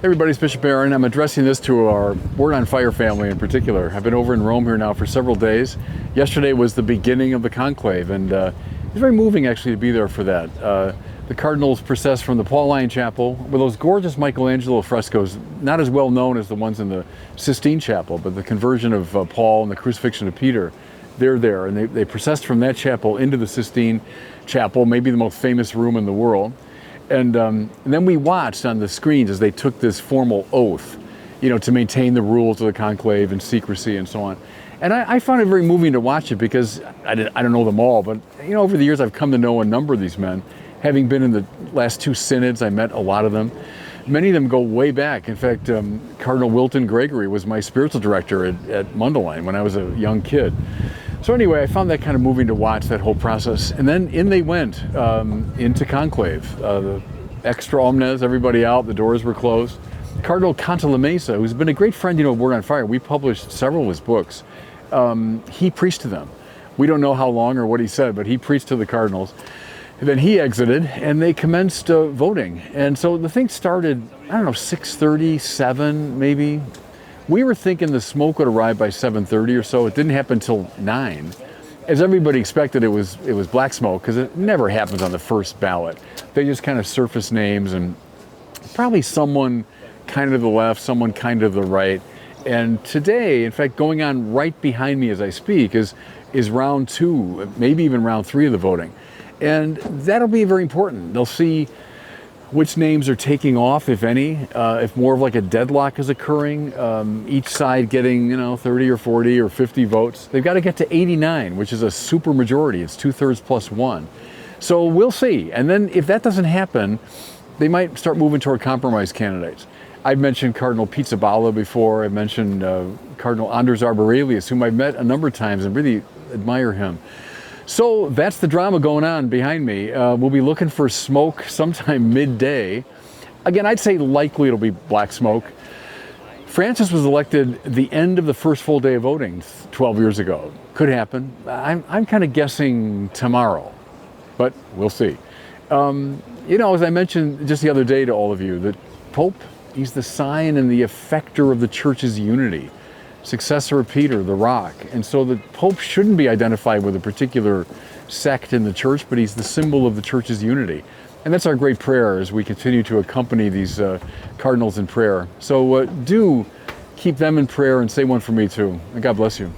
Everybody's Bishop Aaron. I'm addressing this to our Word on Fire family in particular. I've been over in Rome here now for several days. Yesterday was the beginning of the conclave, and it's very moving actually to be there for that. The cardinals processed from the Pauline Chapel with those gorgeous Michelangelo frescoes, not as well known as the ones in the Sistine Chapel, but the conversion of Paul and the crucifixion of Peter. They're there, and they processed from that chapel into the Sistine Chapel, maybe the most famous room in the world. And then we watched on the screens as they took this formal oath, to maintain the rules of the conclave and secrecy and so on. And I found it very moving to watch it because I don't know them all, but over the years I've come to know a number of these men. Having been in the last two synods, I met a lot of them. Many of them go way back. In fact, Cardinal Wilton Gregory was my spiritual director at Mundelein when I was a young kid. So anyway, I found that kind of moving to watch that whole process. And then in they went into conclave. The extra omnes, everybody out, the doors were closed. Cardinal Cantalamessa, who's been a great friend, of Word on Fire, we published several of his books. He preached to them. We don't know how long or what he said, but he preached to the cardinals. And then he exited, and they commenced voting. And so the thing started, 6:30, 7 maybe. We were thinking the smoke would arrive by 7:30 or so. It didn't happen until 9. As everybody expected, it was black smoke, because it never happens on the first ballot. They just kind of surface names, and probably someone kind of to the left, someone kind of to the right. And today, in fact, going on right behind me as I speak is round 2, maybe even round 3 of the voting. And that'll be very important. They'll see which names are taking off, if any, if more of like a deadlock is occurring, each side getting, 30 or 40 or 50 votes. They've got to get to 89, which is a super majority. It's 2/3 plus 1. So we'll see. And then if that doesn't happen, they might start moving toward compromise candidates. I've mentioned Cardinal Pizzaballa before. I've mentioned Cardinal Anders Arborelius, whom I've met a number of times and really admire him. So that's the drama going on behind me. We'll be looking for smoke sometime midday. Again, I'd say likely it'll be black smoke. Francis was elected the end of the first full day of voting 12 years ago. Could happen. I'm kind of guessing tomorrow, but we'll see. As I mentioned just the other day to all of you, that Pope, he's the sign and the effector of the church's unity. Successor of Peter, the rock. And so the Pope shouldn't be identified with a particular sect in the church, but he's the symbol of the church's unity. And that's our great prayer as we continue to accompany these cardinals in prayer. So do keep them in prayer, and say one for me too. And God bless you.